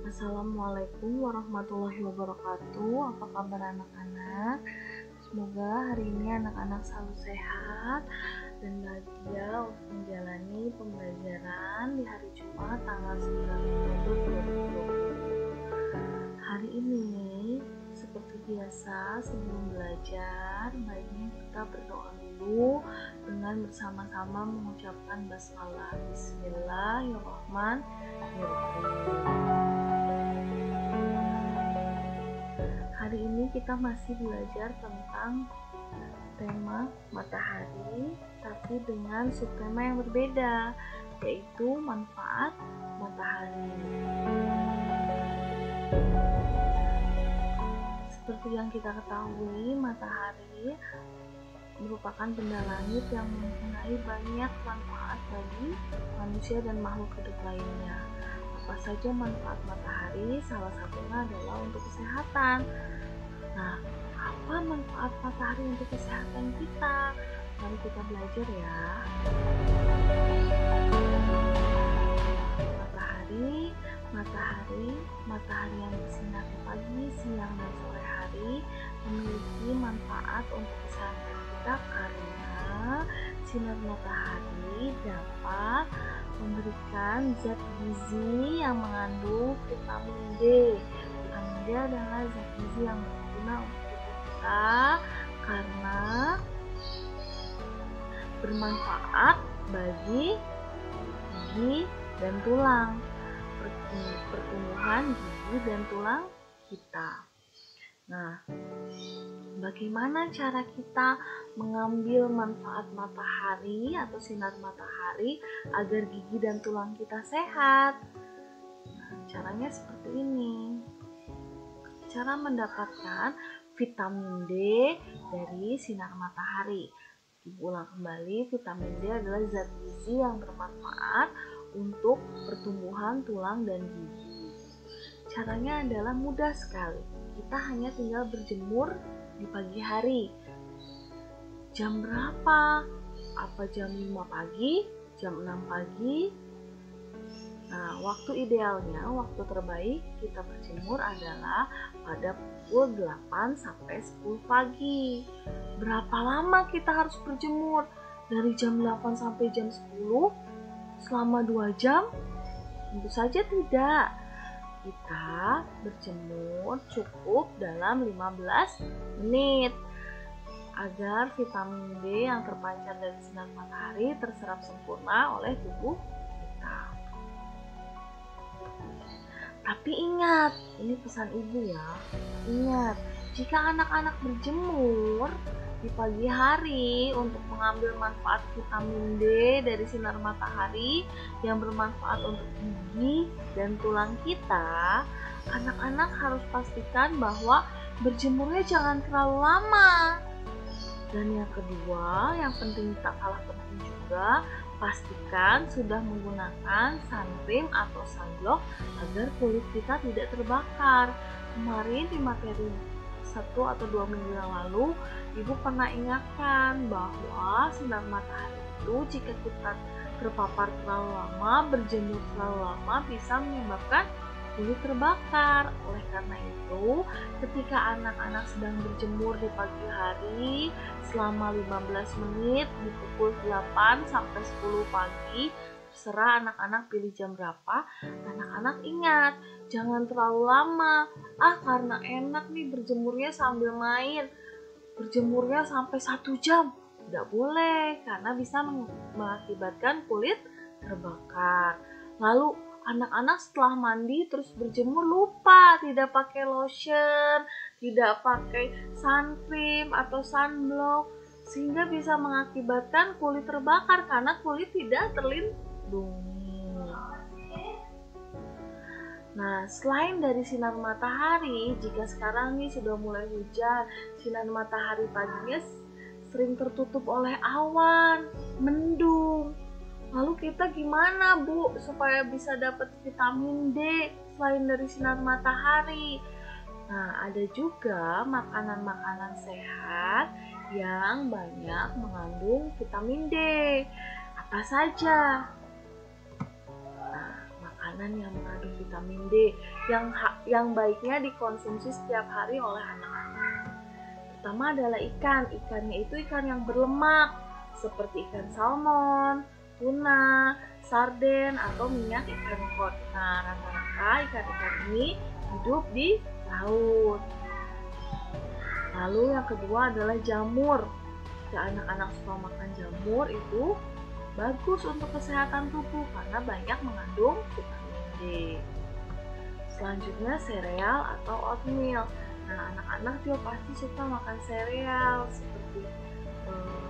Assalamualaikum warahmatullahi wabarakatuh. Apa kabar anak-anak? Semoga hari ini anak-anak selalu sehat dan bahagia untuk menjalani pembelajaran di hari Jumat tanggal 9 Oktober 2020. Hari ini seperti biasa sebelum belajar baiknya kita berdoa dulu dengan bersama-sama mengucapkan basmalah. Bismillahirrahmanirrahim. Hari ini kita masih belajar tentang tema matahari, tapi dengan subtema yang berbeda, yaitu manfaat matahari. Seperti yang kita ketahui, matahari merupakan benda langit yang mempunyai banyak manfaat bagi manusia dan makhluk hidup lainnya. Apa saja manfaat matahari? Salah satunya adalah untuk kesehatan. Nah, apa manfaat matahari untuk kesehatan kita? Mari kita belajar ya. Matahari yang bersinar pagi, siang, dan sore hari memiliki manfaat untuk kesehatan kita karena sinar matahari dapat memberikan zat gizi yang mengandung vitamin D. Vitamin D adalah zat gizi yang berguna untuk tubuh kita karena bermanfaat bagi gigi dan tulang, pertumbuhan gigi dan tulang kita. Nah, bagaimana cara kita mengambil manfaat matahari atau sinar matahari agar gigi dan tulang kita sehat? Nah, caranya seperti ini. Cara mendapatkan vitamin D dari sinar matahari. Diulang kembali, vitamin D adalah zat gizi yang bermanfaat untuk pertumbuhan tulang dan gigi. Caranya adalah mudah sekali. Kita hanya tinggal berjemur di pagi hari. Jam berapa? Apa jam 5 pagi? Jam 6 pagi? Nah, waktu idealnya, waktu terbaik kita berjemur adalah pada pukul 8 sampai 10 pagi. Berapa lama kita harus berjemur? Dari jam 8 sampai jam 10? Selama 2 jam? Tentu saja tidak. Kita berjemur cukup dalam 15 menit agar vitamin D yang terpancar dari sinar matahari terserap sempurna oleh tubuh kita. Tapi ingat, ini pesan ibu ya. Ingat, jika anak-anak berjemur di pagi hari untuk mengambil manfaat vitamin D dari sinar matahari yang bermanfaat untuk gigi dan tulang kita, anak-anak harus pastikan bahwa berjemurnya jangan terlalu lama. Dan yang kedua, yang penting tak kalah penting juga, pastikan sudah menggunakan sunscreen atau sunblock agar kulit kita tidak terbakar. Kemarin di materi 1 atau 2 minggu yang lalu, ibu pernah ingatkan bahwa sinar matahari itu jika kita terpapar terlalu lama, berjemur terlalu lama bisa menyebabkan kulit terbakar. Oleh karena itu, ketika anak-anak sedang berjemur di pagi hari selama 15 menit di pukul 8 sampai 10 pagi, terserah anak-anak pilih jam berapa, anak-anak ingat, jangan terlalu lama. Karena enak nih berjemurnya sambil main, berjemurnya sampai 1 jam. Tidak boleh, karena bisa mengakibatkan kulit terbakar. Lalu anak-anak setelah mandi terus berjemur lupa tidak pakai lotion, tidak pakai sunscreen atau sunblock, sehingga bisa mengakibatkan kulit terbakar karena kulit tidak terlindungi. Nah, selain dari sinar matahari, jika sekarang nih sudah mulai hujan, sinar matahari paginya sering tertutup oleh awan, mendung. Lalu kita gimana, Bu, supaya bisa dapat vitamin D selain dari sinar matahari? Nah, ada juga makanan-makanan sehat yang banyak mengandung vitamin D. Apa saja? Nah, makanan yang mengandung vitamin D yang baiknya dikonsumsi setiap hari oleh anak-anak. Pertama adalah ikan. Ikannya itu ikan yang berlemak seperti ikan salmon, tuna, sarden, atau minyak ikan kod. Nah, rata-rata ikan-ikan ini hidup di laut. Lalu yang kedua adalah jamur. Jika anak-anak suka makan jamur itu bagus untuk kesehatan tubuh karena banyak mengandung vitamin D. Selanjutnya sereal atau oatmeal. Nah, anak-anak juga pasti suka makan sereal seperti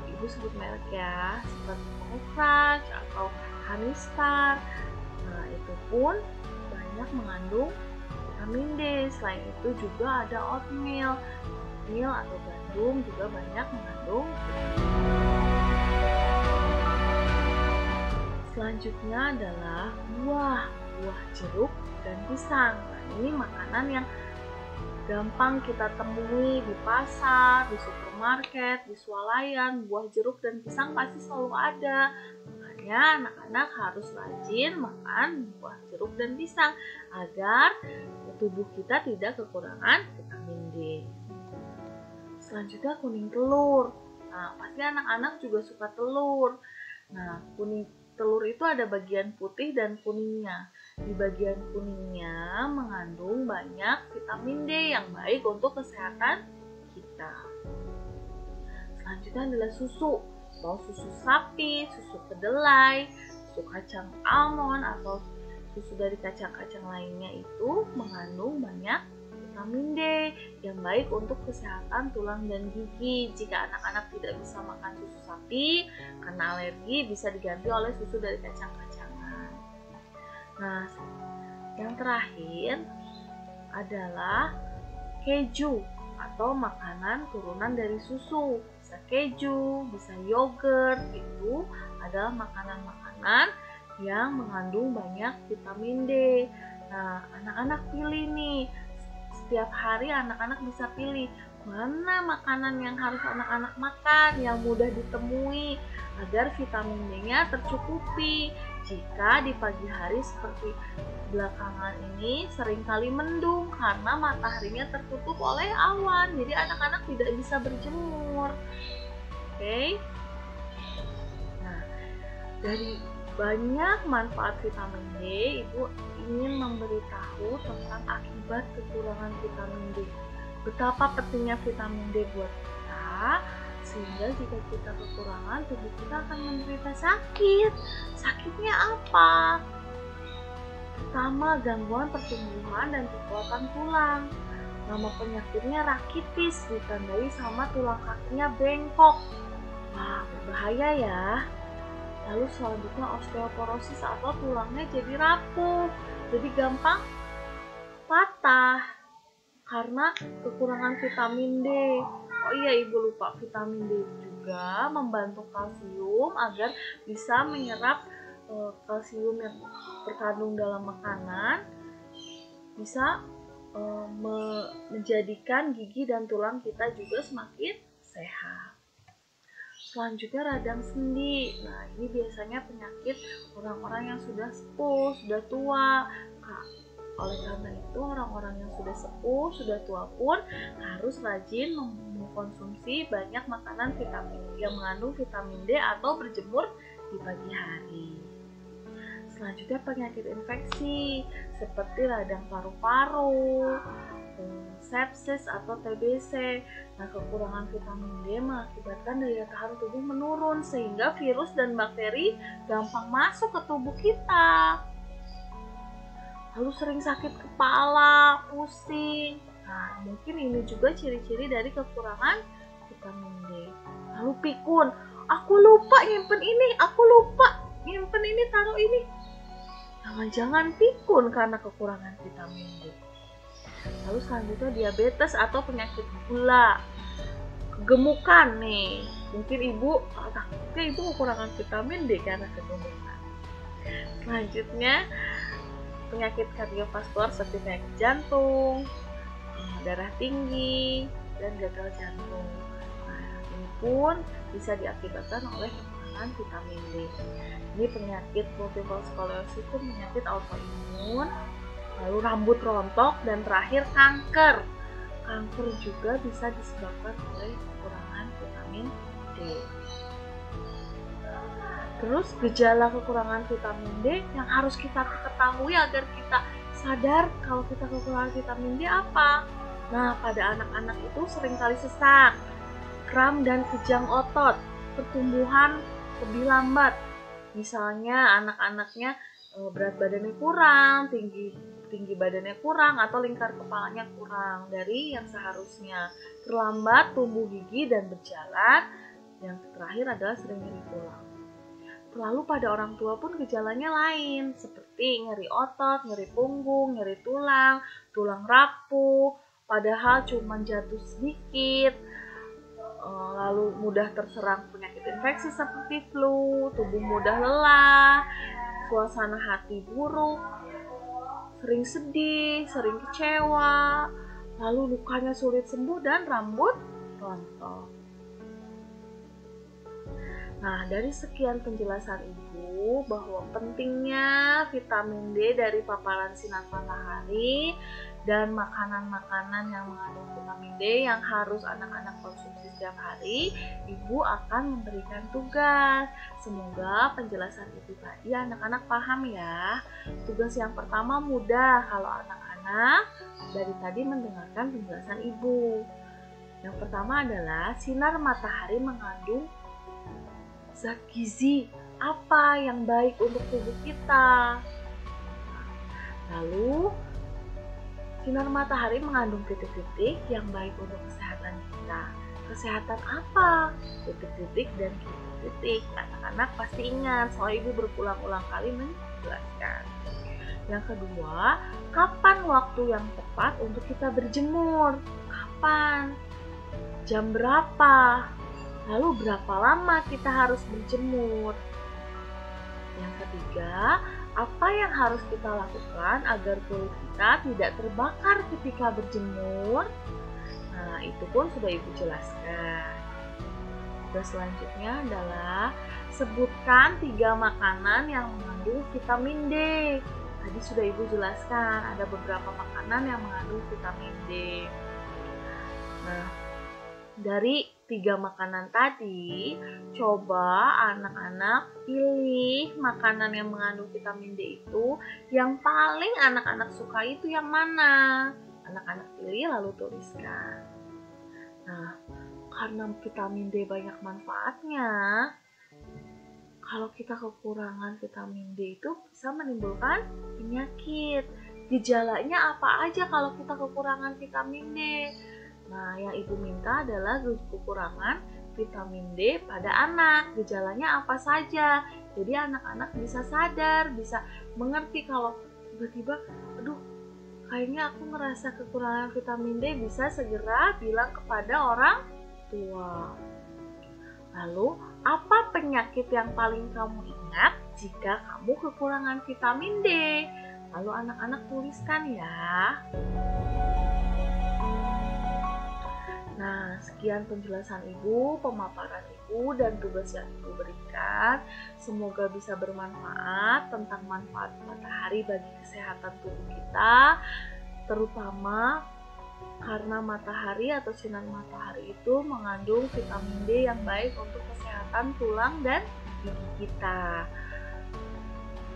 ibu sebut merek ya, seperti Crunch atau Honey Star. Nah, itu pun banyak mengandung vitamin D. Selain itu juga ada oatmeal. Oatmeal atau gandum juga banyak mengandung vitamin D. Selanjutnya adalah buah jeruk dan pisang. Nah, ini makanan yang gampang kita temui di pasar, di supermarket, di swalayan. Buah jeruk dan pisang pasti selalu ada. Makanya anak-anak harus rajin makan buah jeruk dan pisang agar tubuh kita tidak kekurangan vitamin D. Selanjutnya kuning telur. Nah, pasti anak-anak juga suka telur. Nah, kuning telur itu ada bagian putih dan kuningnya. Di bagian kuningnya mengandung banyak vitamin D yang baik untuk kesehatan kita. Selanjutnya adalah susu. Mau susu sapi, susu kedelai, susu kacang almond, atau susu dari kacang-kacang lainnya itu mengandung banyak vitamin D yang baik untuk kesehatan tulang dan gigi. Jika anak-anak tidak bisa makan susu sapi karena alergi, bisa diganti oleh susu dari kacang-kacangan. Nah, yang terakhir adalah keju atau makanan turunan dari susu. Bisa keju, bisa yogurt, itu adalah makanan-makanan yang mengandung banyak vitamin D. Nah, anak-anak pilih nih. Setiap hari anak-anak bisa pilih mana makanan yang harus anak-anak makan yang mudah ditemui agar vitamin D-nya tercukupi. Jika di pagi hari seperti belakangan ini seringkali mendung karena mataharinya tertutup oleh awan, jadi anak-anak tidak bisa berjemur. Oke. Nah, dari banyak manfaat vitamin D, Ibu ingin memberitahu tentang akibat kekurangan vitamin D. Betapa pentingnya vitamin D buat kita, sehingga jika kita kekurangan, tubuh kita akan menderita sakit. Sakitnya apa? Pertama, gangguan pertumbuhan dan kekuatan tulang. Nama penyakitnya rakitis, ditandai sama tulang kakinya bengkok. Wah, berbahaya ya. Lalu selanjutnya osteoporosis atau tulangnya jadi rapuh, jadi gampang patah karena kekurangan vitamin D. Oh iya, Ibu lupa, vitamin D juga membantu kalsium agar bisa menyerap kalsium yang terkandung dalam makanan, bisa menjadikan gigi dan tulang kita juga semakin sehat. Selanjutnya radang sendi. Nah, ini biasanya penyakit orang-orang yang sudah sepuh, sudah tua. Oleh karena itu, orang-orang yang sudah sepuh, sudah tua pun harus rajin mengkonsumsi banyak makanan vitamin yang mengandung vitamin D atau berjemur di pagi hari. Selanjutnya penyakit infeksi seperti radang paru-paru, sepsis atau TBC. Nah, kekurangan vitamin D mengakibatkan daya tahan tubuh menurun sehingga virus dan bakteri gampang masuk ke tubuh kita. Lalu sering sakit kepala, pusing. Nah, mungkin ini juga ciri-ciri dari kekurangan vitamin D. Lalu pikun. Aku lupa nyimpen ini, taruh ini. Jangan-jangan pikun karena kekurangan vitamin D. Lalu selanjutnya diabetes atau penyakit gula. Kegemukan nih. Mungkin takutnya ibu kekurangan vitamin D karena kegemukan. Selanjutnya penyakit kardiovaskular seperti penyakit jantung, darah tinggi, dan gagal jantung. Nah, ini pun bisa diakibatkan oleh kekurangan kekurangan vitamin D. Ini penyakit multiple sclerosis itu penyakit autoimun, lalu rambut rontok, dan terakhir kanker. Kanker juga bisa disebabkan oleh kekurangan vitamin D. Terus gejala kekurangan vitamin D yang harus kita ketahui agar kita sadar kalau kita kekurangan vitamin D apa? Nah, pada anak-anak itu seringkali sesak, kram dan kejang otot, pertumbuhan lebih lambat. Misalnya anak-anaknya berat badannya kurang, tinggi badannya kurang, atau lingkar kepalanya kurang dari yang seharusnya. Terlambat tumbuh gigi dan berjalan. Yang terakhir adalah sering nyeri tulang. Lalu pada orang tua pun gejalanya lain, seperti nyeri otot, nyeri punggung, nyeri tulang, tulang rapuh, padahal cuma jatuh sedikit, lalu mudah terserang penyakit infeksi seperti flu, tubuh mudah lelah, suasana hati buruk, sering sedih, sering kecewa, lalu lukanya sulit sembuh dan rambut rontok. Nah, dari sekian penjelasan Ibu bahwa pentingnya vitamin D dari paparan sinar matahari dan makanan-makanan yang mengandung vitamin D yang harus anak-anak konsumsi setiap hari, Ibu akan memberikan tugas. Semoga penjelasan Ibu tadi anak-anak paham ya. Tugas yang pertama mudah kalau anak-anak dari tadi mendengarkan penjelasan Ibu. Yang pertama adalah sinar matahari mengandung zat gizi apa yang baik untuk tubuh kita. Lalu, sinar matahari mengandung titik-titik yang baik untuk kesehatan kita. Kesehatan apa? Titik-titik dan titik-titik. Anak-anak pasti ingat, soal Ibu berulang-ulang kali menjelaskan. Yang kedua, kapan waktu yang tepat untuk kita berjemur? Kapan? Jam berapa? Lalu berapa lama kita harus berjemur? Yang ketiga, apa yang harus kita lakukan agar kulit kita tidak terbakar ketika berjemur? Nah, itu pun sudah Ibu jelaskan. Tugas selanjutnya adalah sebutkan 3 makanan yang mengandung vitamin D. Tadi sudah Ibu jelaskan, ada beberapa makanan yang mengandung vitamin D. Nah, dari 3 makanan tadi, coba anak-anak pilih makanan yang mengandung vitamin D itu yang paling anak-anak suka itu yang mana? Anak-anak pilih lalu tuliskan. Nah, karena vitamin D banyak manfaatnya, kalau kita kekurangan vitamin D itu bisa menimbulkan penyakit. Gejalanya apa aja kalau kita kekurangan vitamin D? Nah, yang Ibu minta adalah kekurangan vitamin D pada anak. Gejalanya apa saja? Jadi anak-anak bisa sadar, bisa mengerti kalau tiba-tiba, aduh, kayaknya aku ngerasa kekurangan vitamin D, bisa segera bilang kepada orang tua. Lalu, apa penyakit yang paling kamu ingat jika kamu kekurangan vitamin D? Lalu anak-anak tuliskan ya. Nah, sekian penjelasan Ibu, pemaparan Ibu, dan tugas yang Ibu berikan. Semoga bisa bermanfaat tentang manfaat matahari bagi kesehatan tubuh kita, terutama karena matahari atau sinar matahari itu mengandung vitamin D yang baik untuk kesehatan tulang dan gigi kita.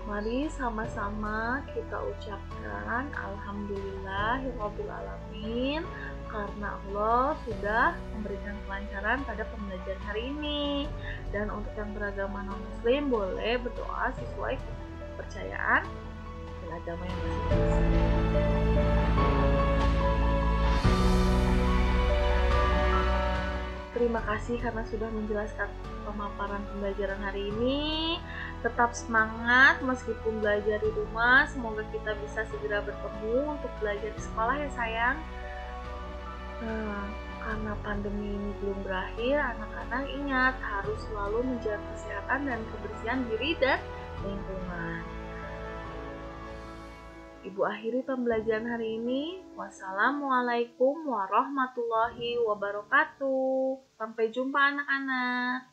Mari sama-sama kita ucapkan Alhamdulillahirabbil alamin, karena Allah sudah memberikan kelancaran pada pembelajaran hari ini. Dan untuk yang beragama non-muslim boleh berdoa sesuai kepercayaan dan agama yang masing-masing. Terima kasih karena sudah menjelaskan pemaparan pembelajaran hari ini. Tetap semangat meskipun belajar di rumah. Semoga kita bisa segera bertemu untuk belajar di sekolah ya sayang. Nah, karena pandemi ini belum berakhir, anak-anak ingat harus selalu menjaga kesehatan dan kebersihan diri dan lingkungan. Ibu akhiri pembelajaran hari ini. Wassalamualaikum warahmatullahi wabarakatuh. Sampai jumpa anak-anak.